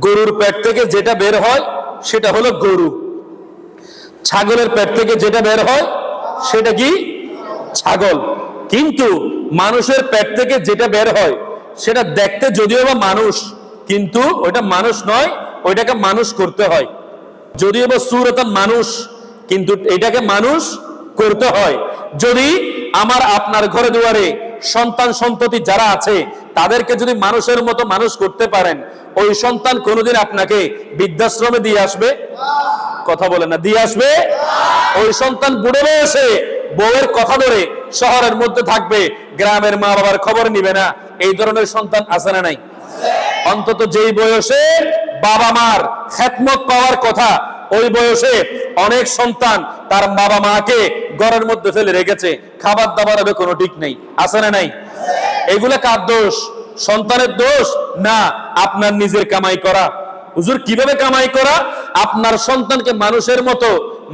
গরুর পেট থেকে যেটা বের হয় সেটা হলো গরু, ছাগলের পেট থেকে যেটা বের হয় সেটা কি ছাগল। কিন্তু মানুষের পেট থেকে যেটা বের হয় সেটা দেখতে যদিও বা মানুষ, কিন্তু ওইটা মানুষ নয়, ওইটাকে মানুষ করতে হয়। যদিও বা সূরাতান মানুষ, কিন্তু এটাকে মানুষ করতে হয়। যদি আমার আপনার ঘরে দুয়ারে সন্তান সন্ততি যারা আছে তাদেরকে যদি মানুষের মতো মানুষ করতে পারেন, ওই সন্তান কোনোদিন আপনাকে বৃদ্ধাশ্রমে দিয়ে আসবে? কথা বলে না, দিয়ে আসবে? ওই সন্তান বুড়ো বয়সে বউয়ের কথা ধরে শহরের মধ্যে থাকবে, গ্রামের মা বাবার খবর নিবে না। এই ধরনের সন্তান আছে না নাই? অন্তত যেই বয়সে বাবা মার খেদমত পাওয়ার কথা, ওই বয়সে অনেক সন্তান তার বাবা মাকে ঘরের মধ্যে ফেলে রেখেছে, খাবার দাবারের কোনো ঠিক নেই। আছে না নাই? এগুলা কার দোষ? সন্তানের দোষ না, আপনার নিজের কামাই করা। হুজুর কিভাবে কামাই করা? আপনার সন্তানকে মানুষের মতো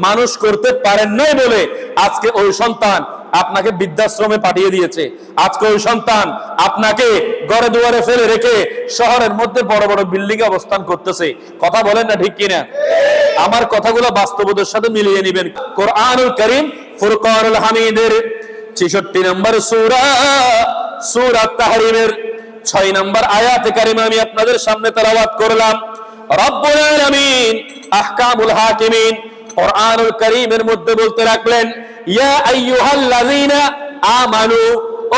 মানুষ করতে পারেন নাই বলে আজকে ওই সন্তান আপনাকে বৃদ্ধাশ্রমে পাঠিয়ে দিয়েছে। আজকে ওই সন্তান আপনাকে ঘরে দুয়ারে ফেলে রেখে শহরের মধ্যে বড় বড় বিল্ডিং এ অবস্থান করতেছে। কথা বলেন না ঠিক কিনা? আমার কথাগুলো বাস্তবতার সাথে মিলিয়ে নেবেন। কোরআনুল কারীম ফুরকানুল হামিদের ৬৬ নম্বর সূরা, সূরা তাহরিমের ৬ নম্বর আয়াতে কারিমা আমি আপনাদের সামনে তেলাওয়াত করলাম। রব্বুল আলামিন আহকামুল হাকিমিন কোরআনুল কারীমের মধ্যে বলতে রাখলেন, ইয়া আইয়ুহাল্লাযীনা আমানু,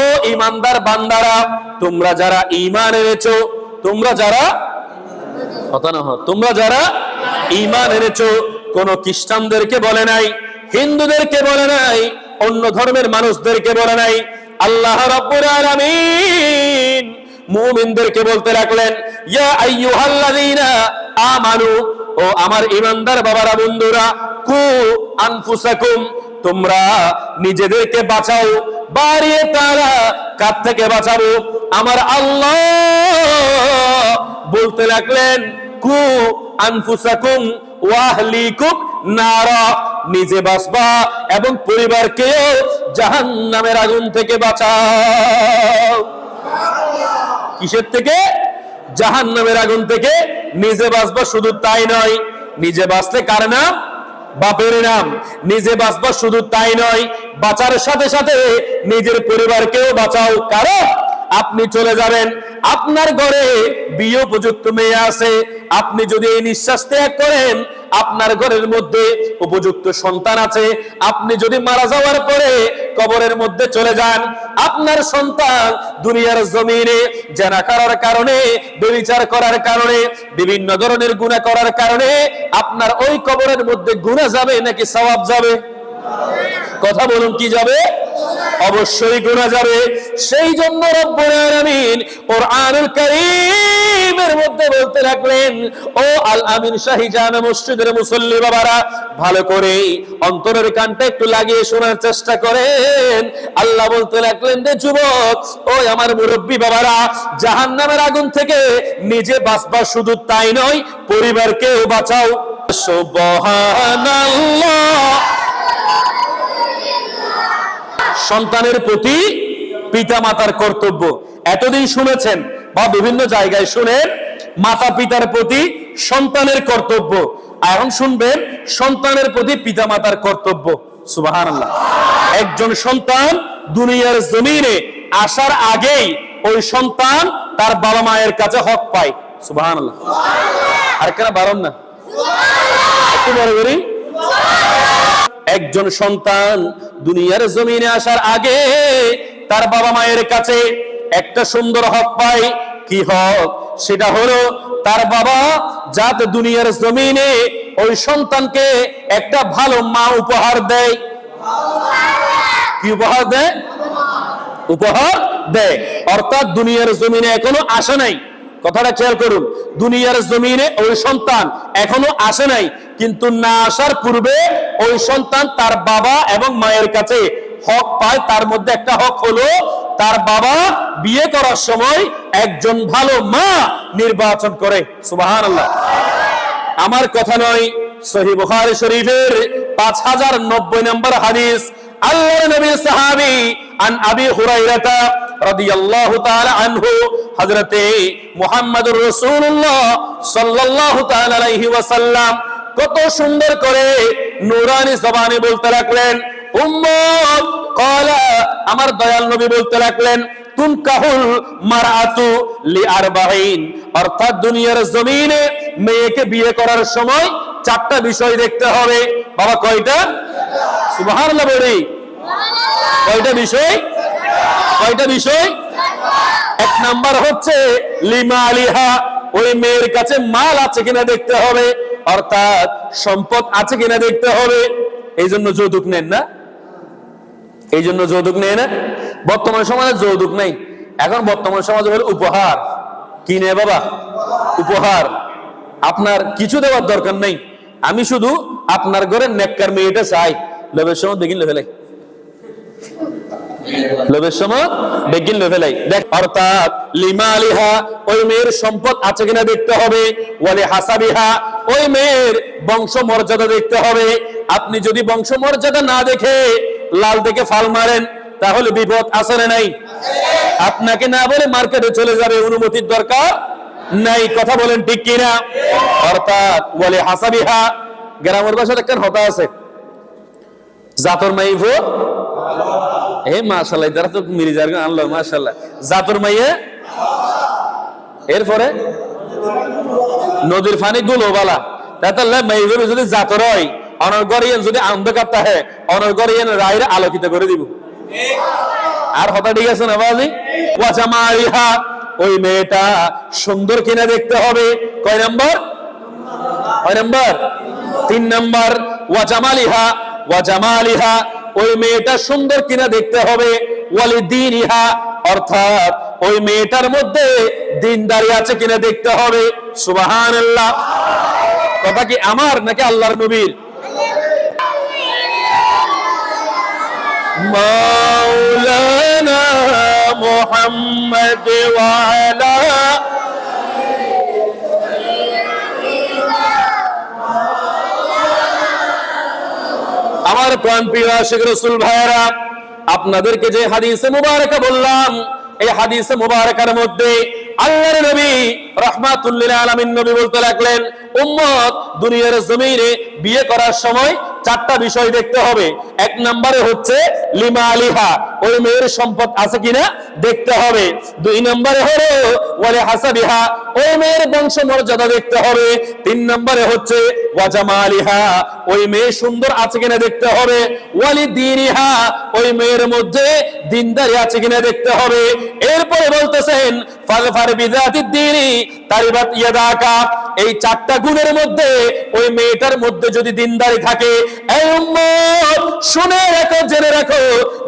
ও ঈমানদার বান্দারা, তোমরা যারা ঈমান এনেছো, তোমরা যারা তোমরা যারা ঈমান এনেছো। কোন খ্রিস্টানদেরকে বলে নাই, হিন্দুদেরকে বলে নাই, অন্য ধর্মের মানুষদেরকে বলে নাই। আল্লাহ রাব্বুল আলামিন মুমিনদেরকে বলতে লাগলেন, ইয়া আইয়ুহাল্লাযীনা আমানু, ও আমার ঈমানদার বাবারা বন্ধুরা, কু আনফুসাকুম, তোমরা নিজেদেরকে বাঁচাও। বাড়িয়ে তারা কার থেকে বাঁচাবো? আমার আল্লাহ বলতে লাগলেন, কু আনফুসাকুম ওয়া আহলিকুম নারা, নিজে বাঁচবা এবং পরিবারকেও জাহান্নামের আগুন থেকে বাঁচাও। কিসের থেকে? জাহান্নামের আগুন থেকে নিজে বাঁচবা। শুধু তাই নয়, নিজে বাঁচলে কার নাম? বাপের নাম। নিজে বাঁচবা শুধু তাই নয়, বাঁচার সাথে সাথে নিজের পরিবারকেও বাঁচাও। কারণ আপনি চলে যাবেন, আপনার ঘরে বিয়ে উপযুক্ত মেয়ে আছে, আপনি যদি এই নিঃশ্বাস ত্যাগ করেন, আপনার ঘরের মধ্যে উপযুক্ত সন্তান আছে। আপনি যদি মারা যাওয়ার পরে কবরের মধ্যে চলে যান, আপনার সন্তান দুনিয়ার জমিনে জেনা করার কারণে, ব্যভিচার করার কারণে, বিভিন্ন ধরনের গুনাহ করার কারণে আপনার ওই কবরের মধ্যে গুনাহ যাবে নাকি সওয়াব যাবে? কথা বলুন, কি যাবে? অবশ্যই গুনাহ যাবে। সেই জন্য রব্বুল আলামিন কোরআনুল কারীমের মধ্যে বলতে লাগলেন, ও আল আমিন শাহী জামে মসজিদের মুসল্লি বাবারা, ভালো করে অন্তরের কানটা একটু লাগিয়ে শোনার চেষ্টা করেন। আল্লাহ বলতে লাগলেন, রে যুবক, ও আমার মুরব্বী বাবারা, জাহান্নামের আগুন থেকে নিজে বাঁচবা শুধু তাই নয়, পরিবারকেও বাঁচাও। সুবহানাল্লাহ। সন্তানের প্রতি পিতা মাতার কর্তব্য এতদিন শুনেছেন বা বিভিন্ন জায়গায় শুনেন, মাতা পিতার প্রতি সন্তানের কর্তব্য। এখন শুনবেন সন্তানের প্রতি পিতা মাতার কর্তব্য। সুবহানাল্লাহ। একজন সন্তান দুনিয়ার জমিনে আসার আগেই ওই সন্তান তার বাবা মায়ের কাছে হক পায়। সুবহানাল্লাহ। আর কেন বারণ না, একটু বড় করি। একজন সন্তান দুনিয়ার জমিনে আসার আগে তার বাবা মায়ের কাছে একটা সুন্দর হক পায়। কি হক? সেটা হলো তার বাবা যাতে দুনিয়ার জমিনে ওই সন্তানকে একটা ভালো মা উপহার দেয়। কি উপহার দেয়? উপহার দেয়। অর্থাৎ দুনিয়ার জমিনে এখনো আসে নাই, কথাটা খেয়াল করুন, দুনিয়ার জমিনে ওই সন্তান এখনো আসে নাই, কিন্তু না আসার পূর্বে ওই সন্তান তার বাবা এবং মায়ের কাছে হক পায়। তার মধ্যে একটা হক হলো তার বাবা বিয়ে করার সময় একজন ভালো মা নির্বাচন করে। সুবহানাল্লাহ। আমার কথা নয়, সহিহ বুখারী শরীফের 5090 নম্বর হাদিস, আল্লাহর নবীর সাহাবী আন আবি হুরায়রা রাদিয়াল্লাহু তাআলা আনহু হযরতে মুহাম্মদুর রাসূলুল্লাহ সাল্লাল্লাহু তাআলা আলাইহি ওয়াসাল্লাম কত সুন্দর করে নূরানি জবানে বলতে লাগলেন, উম্মত ক্বালা, আমার দয়াল নবী বলতে লাগলেন, তুনকাহুল মারআতু লিআরবাঈন, অর্থাৎ দুনিয়ার জমিনে মেয়েকে বিয়ে করার সময় চারটা বিষয় দেখতে হবে। বাবা কয়টা? সুবহানাল্লাহ বলি। কয়টা বিষয়? কয়টা বিষয়? এক নাম্বার হচ্ছে লিমালিহা, ওই মেয়ের কাছে মাল আছে কিনা দেখতে হবে, অর্থাৎ সম্পদ আছে কিনা দেখতে হবে। এই জন্য যৌতুক নেন না, এই জন্য যৌতুক নেয় না। বর্তমান সমাজে যৌতুক নেই, এখন বর্তমান সমাজে হলো উপহার। কি নেই বাবা? উপহার। আপনার কিছু দেওয়ার দরকার নেই, আমি শুধু আপনার ঘরের নেককার মেয়েটা চাই। লোভের সময় বেগিন লেভেলাই, লোভের সময় বেগিন লেভেলাই দেখ। অর্থাৎ লিমালিহা, ওই মেয়ের সম্পদ আছে কিনা দেখতে হবে। ওয়ালি হাসাবিহা, ওই মেয়ের বংশ মর্যাদা দেখতে হবে। আপনি যদি বংশ মর্যাদা না দেখে লাল দেখে ফাল মারেন তাহলে বিপদ আছে না নাই? আপনাকে না বলে মার্কেটে চলে যাবে, অনুমতির দরকার নাই। কথা বলেন ঠিক কিনা? অর্থাৎ ওয়ালি হাসাবিহা, গ্রামের ভাষায় একটা কথা আছে, জাতর মাইফো এ মাশাআল্লাহ, এরা তো মির্জার গান আনলো মাশাআল্লাহ। জাতর মাইয়ে, এরপরে নদীর পানি গুলো বালা, তাহলে মাইফো যদি জাতর হয়, অনর্গরিয়ান যদি অন্ধকার থাকে, অনর্গরিয়ান রাইরে আলোকিত করে দিব। আর কথা ঠিক আছে না বাজি? ওয়াজামালিহা, ওই মেয়েটা সুন্দর কিনা দেখতে হবে। কয় নাম্বার? কয় নাম্বার? 3 নাম্বার। ওয়াজামালিহা, ওয়াজামালিহা, ওই মেয়েটা সুন্দর কিনা দেখতে হবে। ওয়ালিদিনিহা, অর্থাৎ ওই মেয়েটার মধ্যে দিনদারি আছে কিনা দেখতে হবে। সুবহানাল্লাহ। কথা কি আমার নাকি আল্লাহর নবীর? মাওলানা মুহাম্মদ ওয়া আলা আমার প্রাণপ্রিয় আশিক রাসূল ভাইরা, আপনাদেরকে যে হাদিসে মুবারাকা বললাম, এই হাদিসে মুবারাকার মধ্যে আল্লাহর নবী রাহমাতুল লিল আলামিন নবী বলতে লাগলেন, উম্মত দুনিয়ার জমিনে বিয়ে করার সময় চারটা বিষয় দেখতে হবে। এক নম্বরে হচ্ছে লিমালিহা, ওই মেয়ের সম্পদ আছে কিনা দেখতে হবে। 2 নম্বরে হলো ওয়ালি হাসাবিহা, ওই মেয়ের বংশ মর্যাদা দেখতে হবে। 3 নম্বরে হচ্ছে ওয়াজামালিহা, ওই মেয়ে সুন্দর আছে কিনা দেখতে হবে। ওয়ালি দিনিহা, ওই মেয়ের মধ্যে দিনদারি আছে কিনা দেখতে হবে। এরপরে বলতেছেন ফাজফার বিযাতিদ দীনি তারিবাত ইয়াদাকা, এই চারটা গুণের মধ্যে ওই মেয়েটার মধ্যে যদি দিনদারি থাকে, এই উম্মত শুনে রাখো, জেনে রাখো,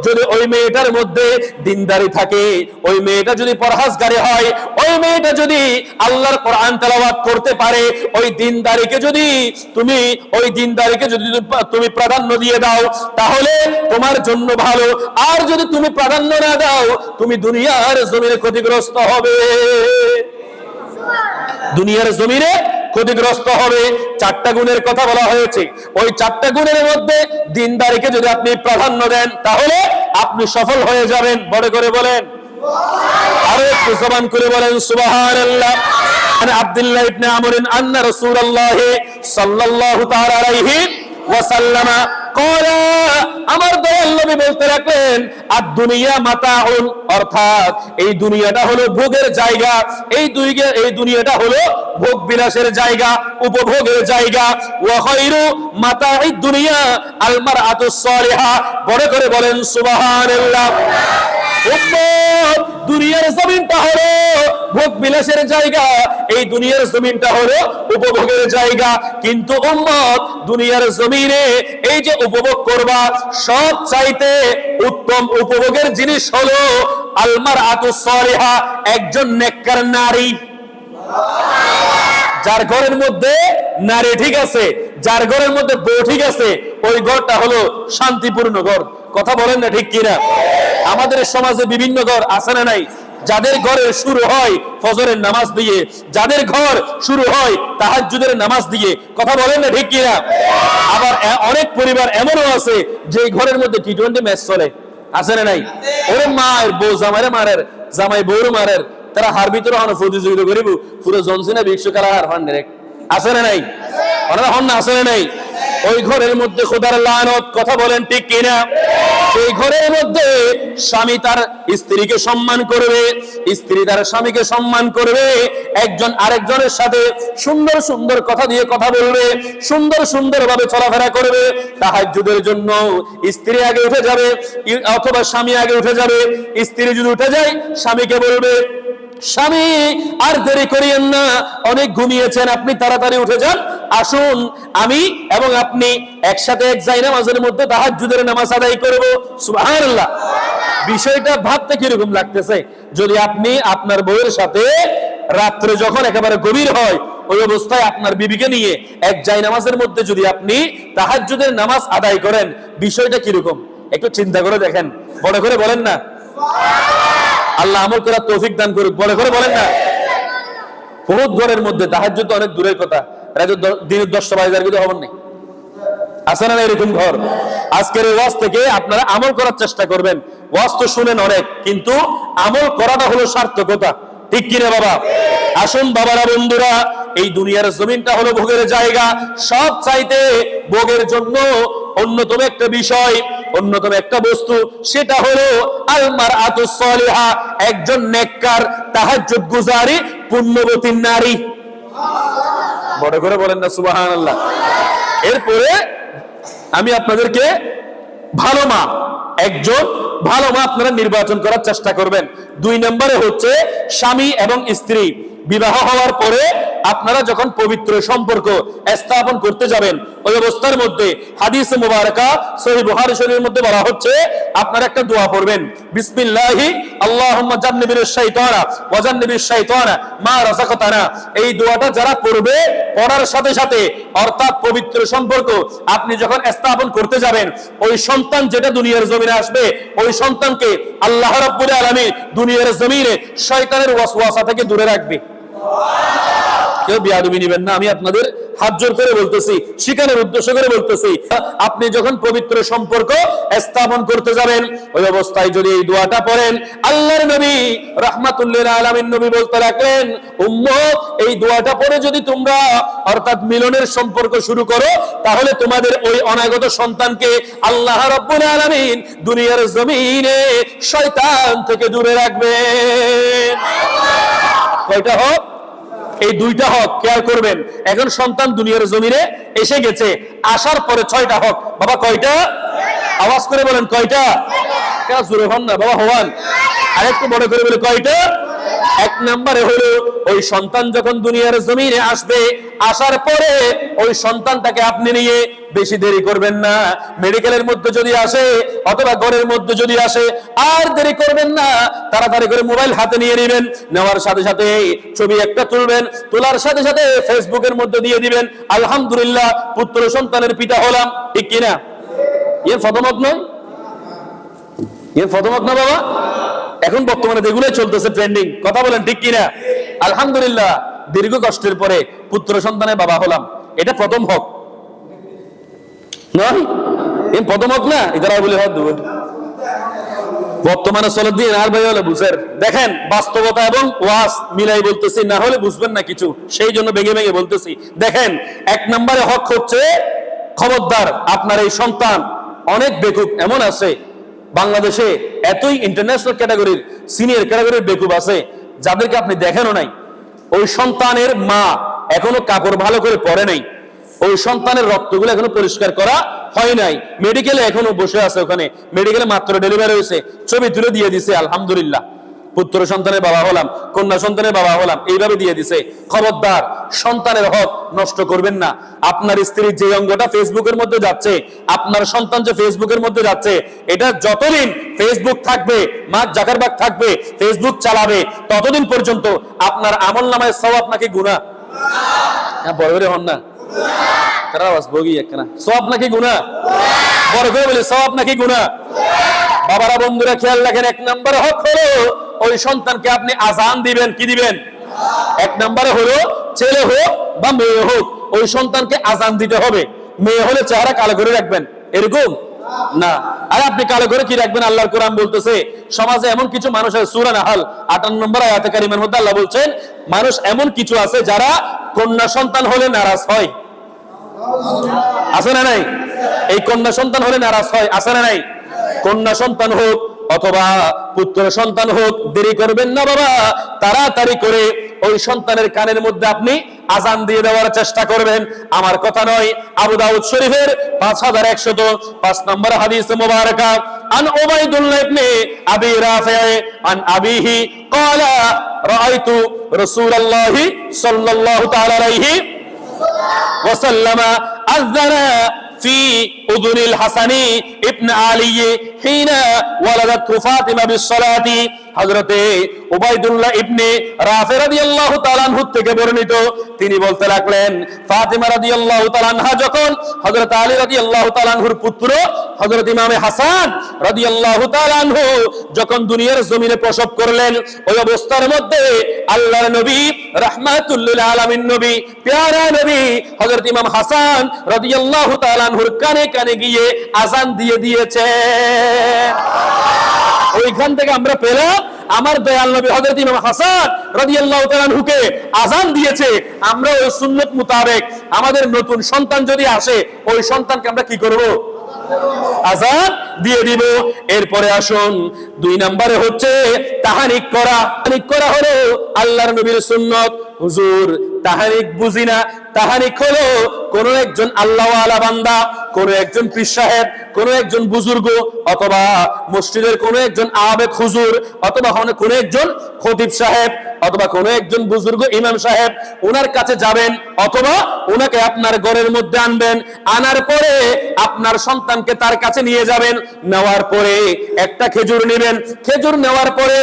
যদি ওই মেয়েটার মধ্যে দিনদারি থাকে, ওই মেয়েটা যদি পরহেজগারী হয়, ওই মেয়েটা যদি আল্লাহর কোরআন তেলাওয়াত করতে পারে, ওই দিনদারিকে যদি তুমি প্রাধান্য দিয়ে দাও, তাহলে তোমার জন্য ভালো। আর যদি তুমি প্রাধান্য না দাও, তুমি দুনিয়ার জমিনে ক্ষতিগ্রস্ত হবে, দুনিয়ার জমিনে ক্ষতিগ্রস্ত হবে। চারটা গুণের কথা বলা হয়েছে, ওই চারটা গুণের মধ্যে দিনদারিকে যদি আপনি প্রাধান্য দেন, তাহলে আপনি সফল হয়ে যাবেন। বড় করে বলেন, আরো একটু জবান করে বলেন সুবহানাল্লাহ। আব্দুল্লাহ ইবনে আমর আন্না রাসূলুল্লাহ সাল্লাল্লাহু তাআলা আলাইহি ওয়াসাল্লাম ক্বালা, আমার দয়াল নবী বলতে লাগলেন, আদ-দুনিয়া মাতাউন, অর্থাৎ এই দুনিয়াটা হলো ভোগের জায়গা, এই দুনিয়াটা হলো ভোগ বিলাসের জায়গা, উপভোগের জায়গা। ওয়া খায়রু মাতাঈদ দুনিয়া আল মারআতুস সালিহা, বড় করে বলেন সুবহানাল্লাহ। উম্মত দুনিয়ার জমিনটা হলো ভোগ বিলাসের জায়গা, এই দুনিয়ার জমিনটা হলো উপভোগের জায়গা। কিন্তু উম্মত দুনিয়ার জমিনে এই যে উপভোগ করবা, সব চাইতে উত্তম উপভোগের জিনিস হলো আল মারআতুস সালিহা, একজন নেককার নারী। যার ঘরের মধ্যে নারী ঠিক আছে, যার ঘরের মধ্যে বউ ঠিক আছে, ওই ঘরটা হলো শান্তিপূর্ণ ঘর। কথা বলেন না ঠিক কিনা? আমাদের সমাজে বিভিন্ন ঘর আছে না নাই? যাদের ঘরে শুরু হয় ফজরের নামাজ দিয়ে, যাদের ঘর শুরু হয় তাহাজ্জুদের নামাজ দিয়ে। কথা বলেন না ঠিক কিনা? আবার অনেক পরিবার এমনও আছে যে ঘরের মধ্যে টি-20 ম্যাচ চলে। আছে না নাই? ওরে মায়ের বউ জামাইরে মারের, জামাই বউরে মারের, তারা হার ভিতরে হন প্রতিযোগিতা করিব পুরো জনসিনা বিশ্বকার হার হন ডাইরেক্ট, আছে না নাই? ওনারা হন না, আছে না নাই? ওই ঘরের মধ্যে খোদার লানত, কথা বলেন ঠিক কিনা? সেই ঘরের মধ্যে স্বামী তার স্ত্রীকে সম্মান করবে, স্ত্রী তার স্বামীকে সম্মান করবে, একজন আরেকজনের সাথে সুন্দর সুন্দর কথা দিয়ে কথা বলবে, সুন্দর সুন্দর ভাবে চলাফেরা করবে। তাহাজ্জুদের জন্য স্ত্রী আগে উঠে যাবে অথবা স্বামী আগে উঠে যাবে। স্ত্রী যদি উঠে যায়, স্বামীকে বলবে, স্বামী আর দেরি করিয়েন না, অনেক ঘুমিয়েছেন, আপনি তাড়াতাড়ি উঠে যান, আসুন আমি এবং আপনি একসাথে এক জায়নামাজের মধ্যে তাহাজ্জুদের নামাজ আদায় করব। সুবহানাল্লাহ। বিষয়টা ভাবতে কিরকম লাগতেছে? যদি আপনি আপনার বউয়ের সাথে রাত্রে যখন একেবারে গভীর হয়, ওই অবস্থায় আপনার বিবিকে নিয়ে এক জায়নামাজের মধ্যে যদি আপনি তাহাজ্জুদের নামাজ আদায় করেন, বিষয়টা কিরকম একটু চিন্তা করে দেখেন। বড় করে বলেন না আল্লাহ আমল করার তৌফিক দান করুক। বড় করে বলেন না। বহুত ঘরের মধ্যে তাহাজ্জুদ অনেক দূরের কথা, দিনের 10টা বাজার কিন্তু হবেন নাই, আছে না এরকম ঘর? আজকের ওয়াজ থেকে আপনারা আমল করার চেষ্টা করবেন। ওয়াজ তো শুনেন অনেক, কিন্তু আমল করাটা হলো সার্থকতা, ঠিক কিনা বাবা? আসুন বাবারা, বন্ধুরা, এই দুনিয়ার জমিনটা হলো ভোগের জায়গা। সব চাইতে ভোগের জন্য অন্যতম একটা বিষয়, অন্যতম একটা বস্তু, সেটা হলো আল মারআতুস সালিহা, একজন নেককার তাহাজ্জুদ গুজারি পুণ্যবতী নারী। বড় করে বলেন না সুবহানাল্লাহ। এরপরে আমি আপনাদেরকে ভালো মা, একজন ভালো মা আপনারা নির্বাচন করার চেষ্টা করবেন। 2 নম্বরে হচ্ছে স্বামী এবং স্ত্রী বিবাহ হওয়ার পরে আপনারা যখন পবিত্র সম্পর্ক স্থাপন করতে যাবেন, ওই অবস্থার মধ্যে হাদিসে মুবারাকা সহিহ বুখারী শরীফের মধ্যে বলা হচ্ছে আপনারা একটা দোয়া পড়বেন, বিসমিল্লাহি আল্লাহুম্মা জান্নিবিনাশ শাইতানা ওয়া জান্নিবিশ শাইতানা মা রাযাকাতানা। এই দোয়াটা যারা পড়বে, পড়ার সাথে সাথে অর্থাৎ পবিত্র সম্পর্ক আপনি যখন স্থাপন করতে যাবেন, ওই সন্তান যেটা দুনিয়ার জমিনে আসবে, ওই সন্তানকে আল্লাহ রাব্বুল আলামিন দুনিয়ার জমিনে শয়তানের ওয়াসওয়াসা থেকে দূরে রাখবে। কেউ বিয়াদবি নিবেন না, আমি আপনাদের হাত জোর করে বলতেছি, শিখানোর উদ্দেশ্য করে বলতেছি। আপনি যখন পবিত্র সম্পর্ক স্থাপন করতে যাবেন, ওই অবস্থায় যদি এই দোয়াটা পড়েন, আল্লাহর নবী রাহমাতুল্লিল আলামিন নবী বলতে রাখলেন, উম্মত এই দোয়াটা পড়ে যদি তোমরা অর্থাৎ মিলনের সম্পর্ক শুরু করো, তাহলে তোমাদের ওই অনাগত সন্তানকে আল্লাহ রাব্বুল আলামিন দুনিয়ার জমিনে শয়তান থেকে দূরে রাখবেন। কয়টা হক? এই 2টা হক খেয়াল করবেন। এখন সন্তান দুনিয়ার জমিনে এসে গেছে, আসার পরে 6টা হক। বাবা কয়টা? আওয়াজ করে বলেন কয়টা? কেন জোরে হন না বাবা, হওয়ান আরেকটু বড় করে বলে কয়টা? 1 নম্বরে হলো ওই সন্তান যখন দুনিয়ার জমিনে আসবে, আসার পরে ওই সন্তানটাকে আপনি নিয়ে বেশি দেরি করবেন না। মেডিকেলের মধ্যে যদি আসে অথবা ঘরের মধ্যে যদি আসে, আর দেরি করবেন না, তাড়াতাড়ি করে মোবাইল হাতে নিয়ে নেবেন, নেওয়ার সাথে সাথে ছবি একটা তুলবেন, তোলার সাথে সাথে ফেসবুকের মধ্যে দিয়ে দিবেন, আলহামদুলিল্লাহ পুত্র সন্তানের পিতা হলাম। ঠিক কিনা? এর ফতমত নয়, এর ফতমত না বাবা। এখন বর্তমানে যেগুলো চলতেছে ট্রেন্ডিং, কথা বলেন ঠিক কিনা? আলহামদুলিল্লাহ দীর্ঘ কষ্টের পরে পুত্র সন্তানের বাবা হলাম, এটা প্রথম হক নয়? এই প্রথম হক না, এটারা বলে হক দেব। বর্তমানে চলে দিয়ে আর ভাই হলে বুঝের দেখেন, বাস্তবতা এবং ওয়াজ মিলাই বলতেছি, না হলে বুঝবেন না কিছু, সেই জন্য ভেঙে ভেঙে বলতেছি। দেখেন, 1 নম্বরে হক হচ্ছে খবরদার, আপনার এই সন্তান অনেক বেকুব এমন আছে বাংলাদেশে, এতই ইন্টারন্যাশনাল ক্যাটাগরির সিনিয়র ক্যাটাগরির বেকুব আছে যাদেরকে আপনি দেখেনও নাই। ওই সন্তানের মা এখনো কাপড় ভালো করে পরে নাই, ওই সন্তানের রক্তগুলো এখনো পরিষ্কার করা হয় নাই, মেডিকেলে এখনো বসে আছে, ওখানে মেডিকেলে মাত্র ডেলিভারি হয়েছে, ছবি তুলে দিয়ে দিছে, আলহামদুলিল্লাহ পুত্র সন্তানের বাবা হলাম, কন্যা সন্তানের বাবা হলাম, এইভাবে দিয়ে দিছে। খবরদার, সন্তানের হক নষ্ট করবেন না। আপনার স্ত্রীর যে অঙ্গটা ফেসবুকের মধ্যে যাচ্ছে, আপনার সন্তান যে ফেসবুকের মধ্যে যাচ্ছে, এটা যতদিন ফেসবুক থাকবে, মার্ক জাকারবার্গ থাকবে, ফেসবুক চালাবে, ততদিন পর্যন্ত আপনার আমলনামায় সওয়াব নাকি গুনাহ? বড় করে হন না, সওয়াব নাকি গুনাহ? বড় করে বলি, সওয়াব নাকি গুনাহ? বাবারা, বন্ধুরা, খেয়াল রাখেন, 1 নম্বর হক হলো ওই সন্তানকে আপনি আযান দিবেন। কি দিবেন? 1 নম্বরে হলো ছেলে হোক বা মেয়ে হোক, ওই সন্তানকে আযান দিতে হবে। মেয়ে হলে চেহারা কালো করে রাখবেন, এরকম না। আর আপনি কালো করে কি রাখবেন? আল্লাহর কোরআন বলতেছে সমাজে এমন কিছু মানুষ আছে, সূরা নাহল 58 নম্বর আয়াতে কারিমার মধ্যে আল্লাহ বলছেন মানুষ এমন কিছু আছে যারা কন্যা সন্তান হলে নারাজ হয়। আছে না নাই? এই কন্যা সন্তান হলে নারাজ হয়, আছে না নাই? কন্যা সন্তান হোক অথবা পুত্র সন্তান হোক, দেরি করবেন না বাবা, তাড়াতাড়ি করে ওই সন্তানের কানের মধ্যে আপনি আজান দিয়ে দেওয়ার চেষ্টা করবেন। আমার কথা নয়, আবু দাউদ শরীফের 5105 নম্বর হাদিস মুবারাকা, আন উবাইদুল্লাহ ইবনে আবি রাফি আন আবিহি ক্বালা রাআইতু রাসূলুল্লাহি সাল্লাল্লাহু তাআলা আলাইহি ওয়াসাল্লাম আযানা في أذن الحسن ابن علي حين ولدته فاطمة بالصلاة। হযরতে উবাইদুল্লাহ ইবনে রাফি রাদিয়াল্লাহু তাআলা আনহু থেকে বর্ণিত, তিনি বলতে লাগলেন ফাতিমা রাদিয়াল্লাহু তাআলা আনহা যখন হযরত আলী রাদিয়াল্লাহু তাআলা আনহুর পুত্র হযরত ইমামে হাসান রাদিয়াল্লাহু তাআলা আনহু যখন দুনিয়ার জমিনে প্রসব করলেন, ওই অবস্থার মধ্যে আল্লাহর নবী রাহমাতুল লিল আলামিন নবী প্যারা নবী হযরত ইমাম হাসান রাদিয়াল্লাহু তাআলা আনহুর কানে কানে গিয়ে আযান দিয়ে দিয়েছে। ওইখান থেকে আমরা পেলাম আমার দয়াল নবী হযরত ইমাম হাসান রাদিয়াল্লাহু তাআলা আনহুকে আযান দিয়েছে। আমরা ওই সুন্নাত মোতাবেক আমাদের নতুন সন্তান যদি আসে, ওই সন্তানকে আমরা কি করব? আযান দিয়ে দিব। এরপরে আসুন 2 নম্বরে হচ্ছে তাহনিক করা। তাহনিক করা হলো আল্লাহর নবীর সুন্নাত। হুজুর তাহনিক বুঝি না। তাহনিক হলো কোন একজন আল্লাহওয়ালা বান্দা, কোন একজন পীর সাহেব, কোন একজন বুজুর্গ অথবা মসজিদের কোন একজন আবেদ হুজুর অথবা কোন একজন খতিব সাহেব অথবা কোন একজন বুজুর্গ ইমাম সাহেব, ওনার কাছে যাবেন অথবা ওনাকে আপনার ঘরের মধ্যে আনবেন। আনার পরে আপনার সন্তানকে তার কাছে নিয়ে যাবেন। নেওয়ার পরে একটা খেজুর নেবেন। খেজুর নেওয়ার পরে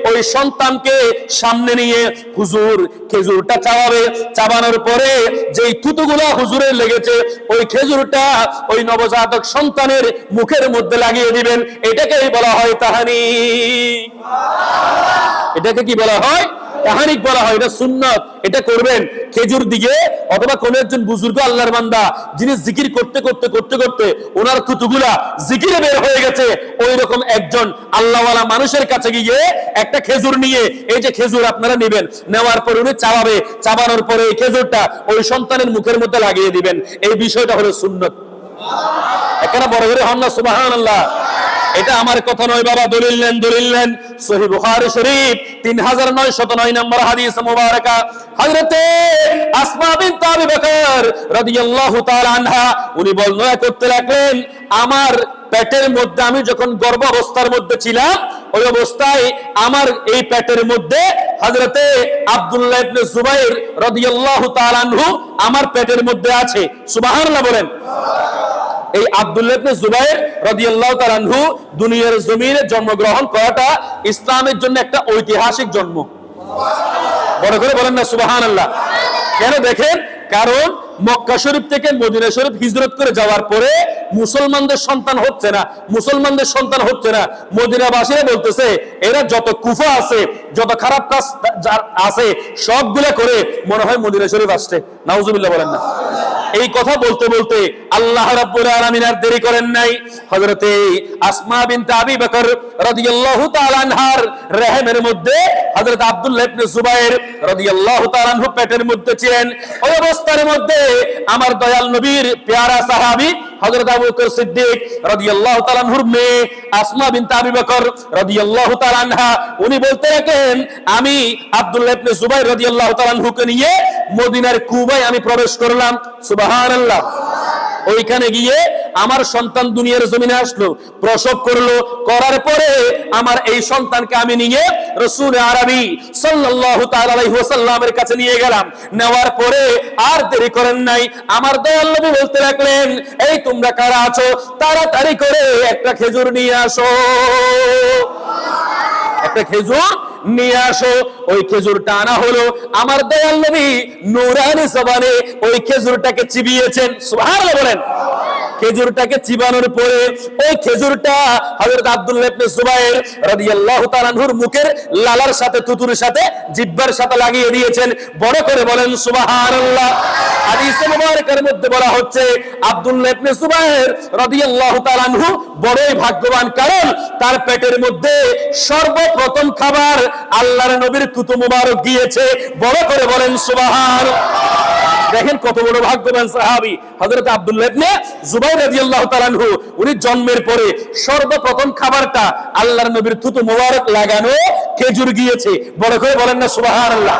ওই সন্তানকে সামনে নিয়ে হুজুর খেজুরটা চাবাবে। চাবানোর পরে যেই থুতুগুলা হুজুরের লেগেছে, ওই খেজুরটা ওই নবজাতক সন্তানের মুখের মধ্যে লাগিয়ে দিবেন। এটাকেই বলা হয় তাহনিক। এটাকে কি বলা হয়? তাহনিক বলা হয়। এটা সুন্নাত, এটা করবেন। খেজুর দিয়ে অথবা কোন একজন বুজুর্গ আল্লাহর বান্দা যিনি জিকির করতে করতে করতে করতে ওনার থুতুগুলা জিকিরে বের হয়ে গেছে, ওই রকম একজন আল্লাহওয়ালা মানুষের কাছে গিয়ে একটা খেজুর নিয়ে, এই যে খেজুর আপনারা নেবেন, নেওয়ার পরে উনি চাবাবে। চাবানোর পরে এই খেজুরটা ওই সন্তানের মুখের মধ্যে লাগিয়ে দিবেন। এই বিষয়টা হলো সুন্নাত। এখানে বড় করে হন না সুবহানাল্লাহ। এটা আমার কথা নয় বাবা, দলিল নেন, দলিল নেন। সহিহ বুখারী শরীফ 3909 নম্বর হাদিস মুবারাকা, হযরতে আসমা বিনত আবি বকর রাদিয়াল্লাহু তাআলা আনহা উনি বর্ণনা করতে লাগলেন, আমার পেটের মধ্যে আমি যখন গর্ভ অবস্থার মধ্যে ছিলাম, ওই অবস্থায় আমার এই পেটের মধ্যে হযরতে আব্দুল্লাহ ইবনে জুবাইর রাদিয়াল্লাহু তাআলা আনহু আমার পেটের মধ্যে আছে। সুবহানাল্লাহ বলেন। এই আব্দুল্লাহ ইবনে জুবাইর রাদিয়াল্লাহু তাআলা আনহু দুনিয়ার জমিনে জন্মগ্রহণ করাটা ইসলামের জন্য একটা ঐতিহাসিক জন্ম। বড় করে বলেন না সুবহানাল্লাহ। কেন দেখেন, কারণ মক্কা শরীফ থেকে মদিনা শরীফ হিজরত করে যাওয়ার পরে মুসলমানদের সন্তান হচ্ছে না, মুসলমানদের সন্তান হচ্ছে না। মদিনাবাসীরা বলতেছে এরা যত কুফা আছে, যত খারাপ কাজ আছে সবগুলা করে মনে হয় মদিনা শরীফ আসছে। নাউজুবিল্লাহ বলেন না। এই কথা বলতে বলতে আল্লাহ রাব্বুল আলামিন আর দেরি করেন নাই। হযরতে আসমা বিনত আবি বকর রাদিয়াল্লাহু তাআলা আনহার রহমের মধ্যে হযরত আব্দুল্লাহ ইবনে জুবাইর রাদিয়াল্লাহু তাআলা আনহু পেটের মধ্যে ছিলেন। ওই অবস্থার মধ্যে আমার দয়াল নবীর প্যারা সাহাবী হযরত আবু বকর সিদ্দিক রাদিয়াল্লাহু তাআলা আনহুর মেয়ে আসমা বিনত আবি বকর রাদিয়াল্লাহু তাআলা আনহা উনি বলতে লাগলেন, আমি আব্দুল্লাহ ইবনে জুবাইর রাদিয়াল্লাহু তাআলা আনহুকে নিয়ে মদিনার কুবায় আমি প্রবেশ করলাম। সুবহানাল্লাহ। ওইখানে গিয়ে আমার সন্তান দুনিয়ার জমিনে আসলো, প্রসব করলো। করার পরে আমার এই সন্তানকে আমি নিয়ে রাসূল আরবি সাল্লাল্লাহু তাআলা আলাইহি ওয়াসাল্লামের কাছে নিয়ে গেলাম। নেওয়ার পরে আর দেরি করেন নাই, আমার দয়াল নবী বলতে লাগলেন, এই তোমরা কারা আছো, তাড়াতাড়ি করে একটা খেজুর নিয়ে আসো, একটা খেজুর নিয়ে আসো। ওই খেজুরটা আনা হলো। আমার দয়াল নবী নূরানি জবানে ওই খেজুরটাকে চিবিয়েছেন। সুবহানাল্লাহ বলেন। খেজুরটাকে চিবানোর পরে ওই খেজুরটা হযরত আব্দুল্লাহ ইবনে জুবাইর রাদিয়াল্লাহু তাআলা আনহুর মুখের লালার সাথে তুতুর সাথে জিহ্বার সাথে লাগিয়ে দিয়েছেন। বড় করে বলেন সুবহানাল্লাহ। হাদিসে মুবারকের মধ্যে বলা হচ্ছে আব্দুল্লাহ ইবনে জুবাইর রাদিয়াল্লাহু তাআলা আনহু বড়ই ভাগ্যবান, কারণ তার পেটের মধ্যে সর্বপ্রথম খাবার আল্লাহর নবীর তুতু মুবারক গিয়েছে। বড় করে বলেন সুবহানাল্লাহ। দেখেন কত বড় ভাগ্যবান সাহাবী হযরত আব্দুল্লাহ ইবনে জুবাইর রাদিয়াল্লাহু তাআলা আনহু। উনি জন্মের পরে সর্বপ্রথম খাবারটা আল্লাহর নবীর থুতু মুবারক লাগানো খেজুর গিয়েছে। বড় করে বলেন না সুবহানাল্লাহ।